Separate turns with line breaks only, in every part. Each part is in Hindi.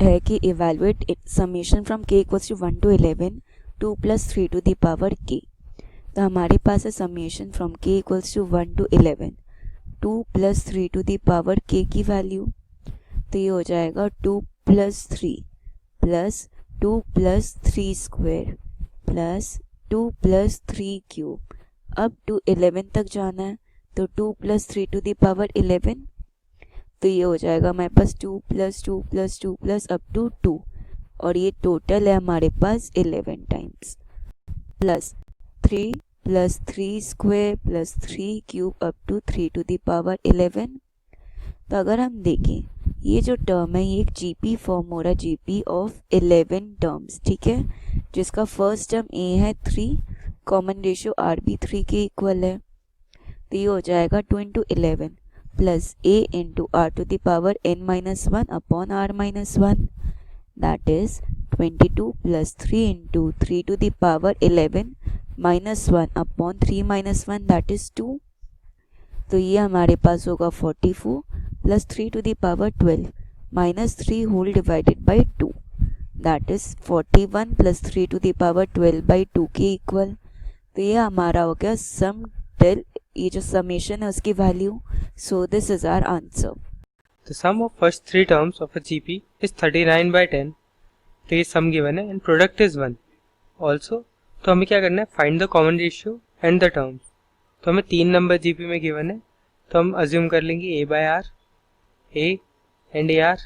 है कि evaluate summation from k equals to 1 to 11 2 plus 3 to the power k। तो हमारे पास है summation from k equals to 1 to 11 2 plus 3 to the power k की वैल्यू, तो ये हो जाएगा 2 plus 3 plus 2 plus 3 square plus 2 plus 3 cube. अब टू 11 तक जाना है, तो 2 प्लस 3 टू द पावर 11, तो ये हो जाएगा हमारे पास 2 plus 2 plus 2 plus up to 2, और ये टोटल है हमारे पास 11 times plus 3 plus 3 square plus 3 cube up to 3 to the power 11। तो अगर हम देखें ये जो टर्म है ये एक जीपी फॉर्म हो रहा है, जीपी ऑफ 11 टर्म्स, ठीक है, जिसका फर्स्ट टर्म ए है 3, कॉमन रेशियो आर भी 3 के इक्वल है, तो ये हो जाएगा 2 into 11 plus a into r to the power n minus 1 upon r minus 1, that is 22 plus 3 into 3 to the power 11 minus 1 upon 3 minus 1, that is 2। तो ये हमारे पास होगा 44 plus 3 to the power 12 minus 3 whole divided by 2, that is 41 plus 3 to the power 12 by 2 के इक्वल। तो ये हमारा हो गया सम डेल, ये जो समेशन है उसकी value. So this is our answer.
The sum of first three terms of a GP is 39 by 10. तो ये सम गिवन है एंड प्रोडक्ट इज 1 ऑल्सो। तो हमें क्या करना है, find the common ratio and the terms. तो हमें 3 नंबर जीपी में गिवन है, तो हम अज्यूम कर लेंगे A by R, A and A R.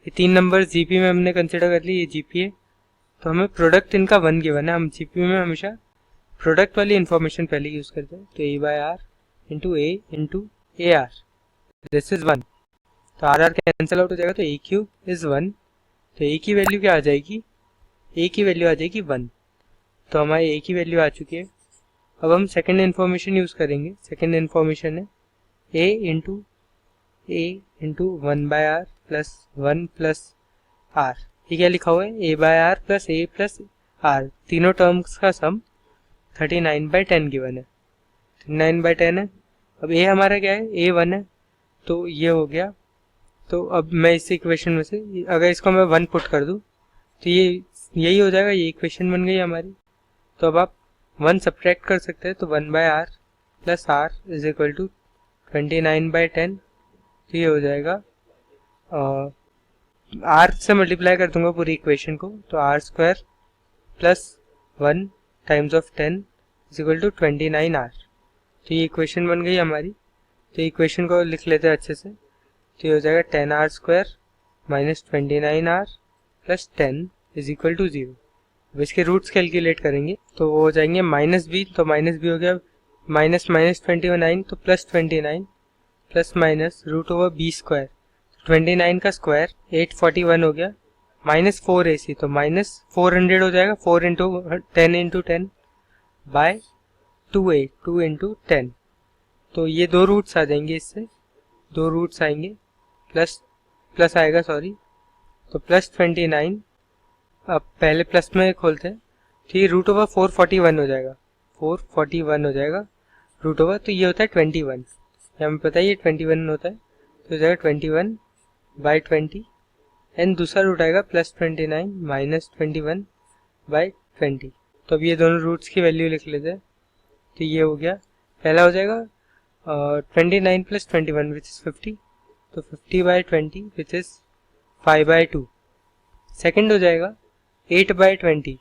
ये 3 नंबर जीपी में हमने कंसिडर कर ली, ये जीपी है। तो हमें प्रोडक्ट इनका 1 गिवन है, हम जीपी में हमेशा प्रोडक्ट वाली इंफॉर्मेशन पहले यूज करते हैं। तो A by R into A R, this is 1। तो आर आर कैंसिल आउट हो जाएगा, तो ए क्यूब इज 1। तो ए की वैल्यू क्या आ जाएगी, ए की वैल्यू आ जाएगी 1। तो हमारी ए की वैल्यू आ चुकी है। अब हम सेकंड इन्फॉर्मेशन यूज करेंगे। सेकंड इन्फॉर्मेशन है A into 1 by are plus 1 plus R. ये क्या लिखा हुआ है, A by are plus R, तीनों टर्म्स का सम 39 बाई 10 गिवन है। 39 बाई 10 है। अब ए हमारा क्या है, ए 1 है, तो ये हो गया। तो अब मैं इस इक्वेशन में से अगर इसको मैं 1 पुट कर दूं तो ये यही हो जाएगा, ये इक्वेशन बन गई हमारी। तो अब आप 1 सब्ट्रैक्ट कर सकते हैं, तो 1 by are plus r is equal to 29 by 10। तो ये हो जाएगा, आर से मल्टीप्लाई कर दूंगा पूरी इक्वेशन को, तो r square plus 1 times of 10 is equal to 29 r. तो ये इक्वेशन बन गई हमारी। तो इक्वेशन को लिख लेते हैं अच्छे से। तो ये हो जाएगा 10 r square minus 29 r plus 10 is equal to 0। अब इसके रूट्स कैलकुलेट करेंगे तो वो हो जाएंगे माइनस बी, तो माइनस बी हो गया माइनस 29, तो plus 29 plus minus root over b square, 29 का स्क्वायर 841 हो गया, माइनस 4 AC, तो माइनस 400 हो जाएगा, 4 इंटू 10 बाय 2A, 2 इंटू 10। तो ये दो रूट्स आ जाएंगे, इससे दो रूट्स आएंगे, प्लस आएगा सॉरी, तो प्लस 29। अब पहले प्लस में खोलते हैं, तो ये रूट ओवर 441 हो जाएगा, 441 हो जाएगा रूट ओवर, तो ये होता है 21, हमें पता है ये 21 होता है, तो हो जाएगा 21 बाई 20 एंड दूसरा रूट आएगा प्लस 29 माइनस 21 बाई 20। तो अब ये दोनों रूट्स की वैल्यू लिख लेते हैं। तो ये हो गया, पहला हो जाएगा 29 प्लस 21 विच इज 50, तो 50 by 20 which is 5 by 2। Second हो जाएगा 8 बाई 20,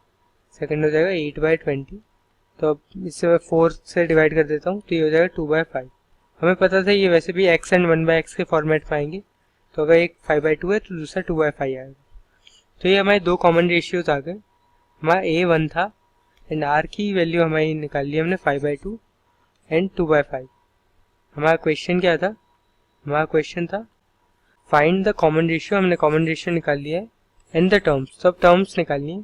सेकेंड हो जाएगा 8 बाई 20। तो अब इससे मैं 4 से डिवाइड कर देता हूँ, तो ये हो जाएगा 2 बाई 5। हमें पता था ये वैसे भी x एंड 1 बाई एक्स के फॉर्मेट में आएंगे, तो अगर एक 5 बाई 2 है तो दूसरा 2 बाई 5 आएगा। तो ये हमारे दो कॉमन रेशियोज आ गए। हमारा a 1 था एंड r की वैल्यू हमारी निकाल ली हमने 5 बाई 2 एंड 2 बाई 5। हमारा क्वेश्चन क्या था, हमारा क्वेश्चन था फाइंड द कॉमन रेशियो, हमने कॉमन रेशियो निकाल लिया है, एंड द टर्म्स, सब टर्म्स निकालनी है।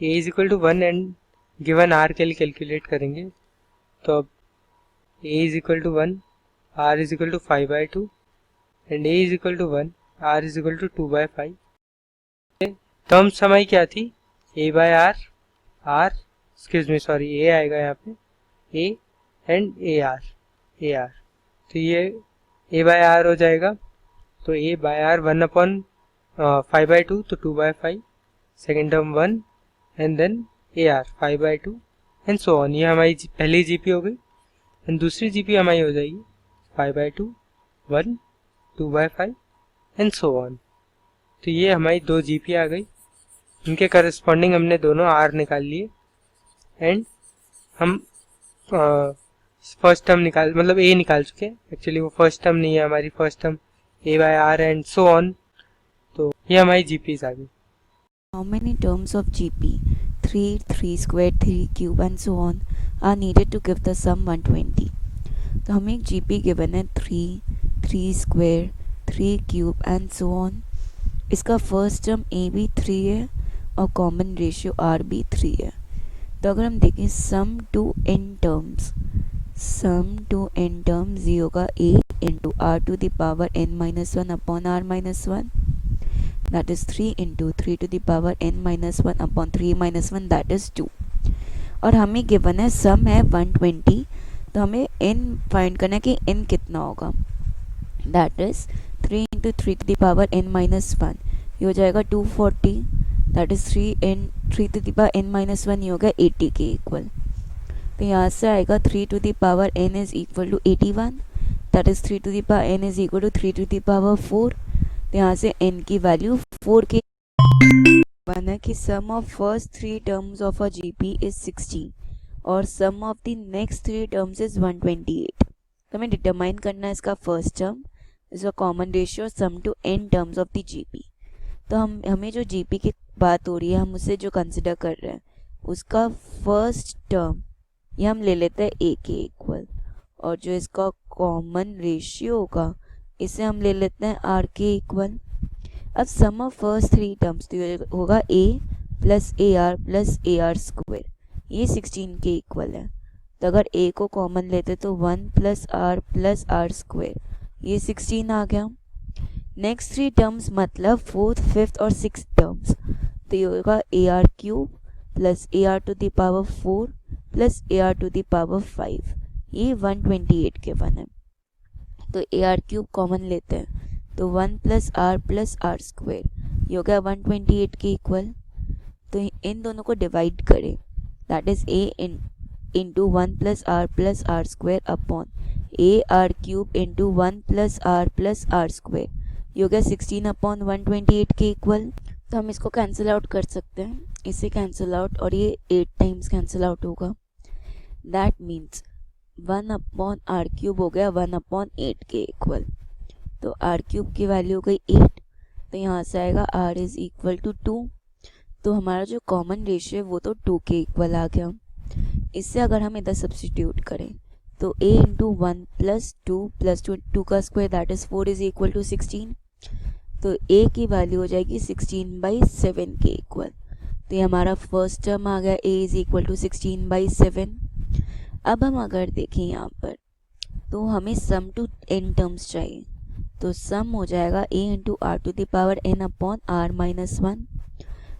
a is equal to 1 and given r के लिए कैलकुलेट करेंगे। तो अब a is equal to 1, r is equal to 5 by 2 and a is equal to 1, r is equal to 2 by 5। Terms हमारी क्या थी, a by r, r excuse me sorry a आएगा यहाँ पे, a एंड a r। तो ये a बाय r हो जाएगा, तो a बाय r 1 अपॉन 5/2 तो 2/5, second term 1 and then AR 5/2 and so on. ये हमारी पहली GP हो गई एंड दूसरी GP हमारी हो जाएगी 5/2 1 2/5 एंड सो ऑन। तो ये हमारी 2 GP आ गई, इनके करस्पॉन्डिंग हमने दोनों R निकाल लिए एंड हम फर्स्ट टर्म मतलब A निकाल चुके हैं। एक्चुअली वो फर्स्ट टर्म नहीं है हमारी, first term A/R and so on. तो ये हमारी GPs आ गई।
How many terms of GP 3, 3 squared, 3 cube and so on are needed to give the sum 120? तो हमें एक GP गिवन है 3, 3 square, 3 cube and so on। इसका फर्स्ट टर्म A भी 3 है और कॉमन रेशियो R भी 3 है। तो अगर हम देखें सम टू n टर्म्स ये होगा A into R to the power n-1 upon R-1, that is 3 into 3 to the power n-1 upon 3-1, that is 2। और हमें गिवन है सम है 120, तो हमें n फाइंड करना है कि n कितना होगा, that is 3 into 3 to the power n-1, ये हो जाएगा 240, that is 3 to the power n-1, ये हो गया 80 के इक्वल। तो यहाँ से आएगा 3 to the power n is equal to 81, that is 3 to the power n is equal to 3 to the power 4। तो यहाँ से n की वैल्यू 4 के वन है कि sum of first 3 terms of a GP is 16 और sum of the next 3 terms is 128। तो हमें डिटरमाइन करना है इसका फर्स्ट टर्म, इसका common ratio sum to n terms of the GP। तो हमें जो GP की बात हो रही है, हम उसे जो कंसिडर कर रहे हैं उसका फर्स्ट टर्म ये हम ले लेते हैं A के इक्वल, और जो इसका कॉमन रेशियो होगा इसे हम ले लेते हैं R के इक्वल। अब सम ऑफ फर्स्ट 3 टर्म्स तो होगा A प्लस AR स्क्वायर, ये 16 के इक्वल है। तो अगर A को कॉमन लेते तो 1 प्लस R स्क्वायर, ये 16 आ गया। नेक्स्ट 3 टर्म्स मतलब फोर्थ, फिफ्थ और सिक्स टर्म्स, तो ये होगा AR cube plus AR to the power 4 plus AR to the power 5, ये 128 के वन है। तो AR क्यूब कॉमन लेते हैं तो 1 प्लस R स्क्वायर, ये हो गया 128 के इक्वल। तो इन दोनों को डिवाइड करें, that is A into 1 plus R square upon AR cube into 1 plus R square, ये हो गया 16 अपॉन 128 के इक्वल। तो हम इसको कैंसिल आउट कर सकते हैं, इसे कैंसिल आउट और ये 8 टाइम्स कैंसिल आउट होगा। That means 1 upon R cube हो गया 1 अपॉन 8 के इक्वल। तो R क्यूब की वैल्यू हो गई 8, तो यहाँ से आएगा R इज इक्वल टू 2। तो हमारा जो कॉमन रेशियो है वो तो 2 के इक्वल आ गया। इससे अगर हम इधर सब्सटीट्यूट करें तो A इंटू 1 प्लस 2 का square that is 4 is equal to 16। तो A की वैल्यू हो जाएगी 16/7 के इक्वल। तो ये हमारा फर्स्ट टर्म आ गया, A इज इक्वल टू 16/7। अब हम अगर देखें यहाँ पर तो हमें सम टू n टर्म्स चाहिए, तो सम हो जाएगा A into R to the power n upon R-1।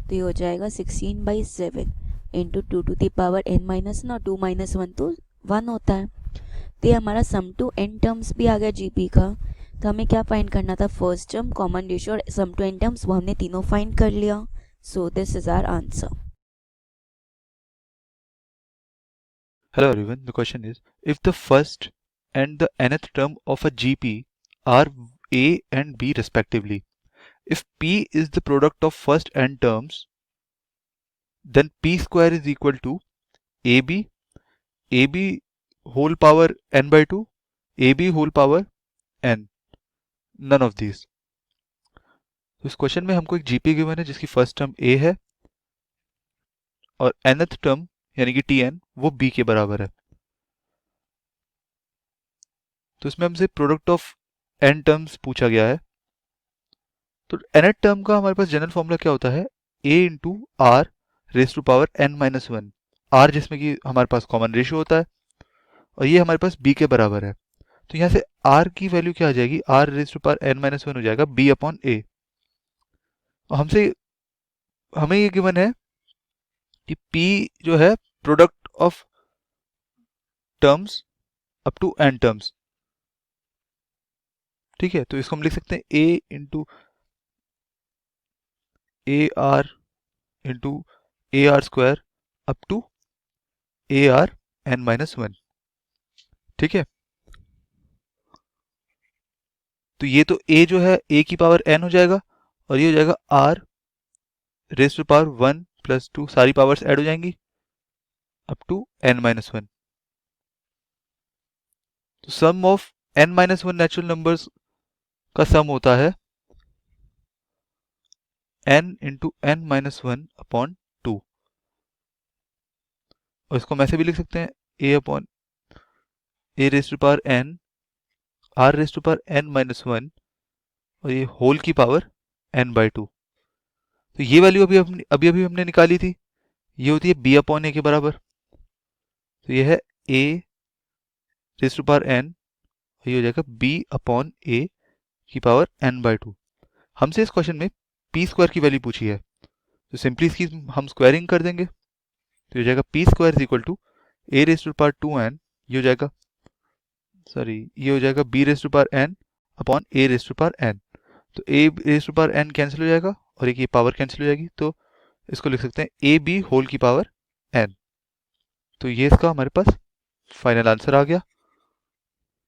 तो ये हो जाएगा 16/7 into 2 to the power n-1, और 2 - 1 तो 1 होता है। तो ये हमारा सम टू n टर्म्स भी आ गया GP का। तो हमें क्या फाइंड करना था, फर्स्ट टर्म, कॉमन रेशियो और सम टू n टर्म्स, वो हमने तीनों फाइंड कर लिया। So this is our answer.
Hello everyone, the question is, if the first and the nth term of a GP are A and B respectively, if P is the product of first n terms, then P square is equal to AB whole power n by 2, AB whole power n, none of these। तो इस क्वेश्चन में हमको एक GP गिवन है जिसकी फर्स्ट टर्म A है और nth टर्म यानी कि Tn वो B के बराबर है। तो इसमें हमसे प्रोडक्ट ऑफ n टर्म्स पूछा गया है। तो nth टर्म का हमारे पास जनरल फॉर्मूला क्या होता है, A into R raise to power n-1, R जिसमें कि हमारे पास कॉमन रेशियो होता है और ये हमारे पास B के बराबर है। तो यहाँ से R की वैल्यू क्या आ जाएगी, R raise to power n-1 हो जाएगा B अपॉन A। हमें ये गिवन है कि P जो है product of terms up to n terms, ठीक है। तो इसको हम लिख सकते हैं A into A r into A r square up to a r n minus one. ठीक है, तो ये तो a जो है a की पावर n हो जाएगा और ये हो जाएगा r raise to power 1 plus 2, सारी पावर्स ऐड हो जाएंगी up to n minus one. तो sum of n minus one natural numbers का सम होता है n into n minus one upon 2, और इसको हम ऐसे भी लिख सकते हैं a upon a raise to power n r raise to power n minus one और ये होल की पावर n बाई 2। तो ये वैल्यू अभी हमने निकाली थी, ये होती है b अपॉन a के बराबर। तो ये है a raise to power n, ये हो जाएगा b अपॉन a की पावर n बाई 2। हमसे इस क्वेश्चन में पी स्क्वायर की वैल्यू पूछी है, तो सिंपली इसकी हम स्क्वायरिंग कर देंगे। तो हो जाएगा P square is equal to a raise to power 2n, ये हो जाएगा ये हो जाएगा b raise to power n upon a raise to power n। तो a raise to power n cancel हो जाएगा और एक ये पावर कैंसिल हो जाएगी, तो इसको लिख सकते हैं ए बी होल की पावर n। तो ये इसका हमारे पास फाइनल आंसर आ गया।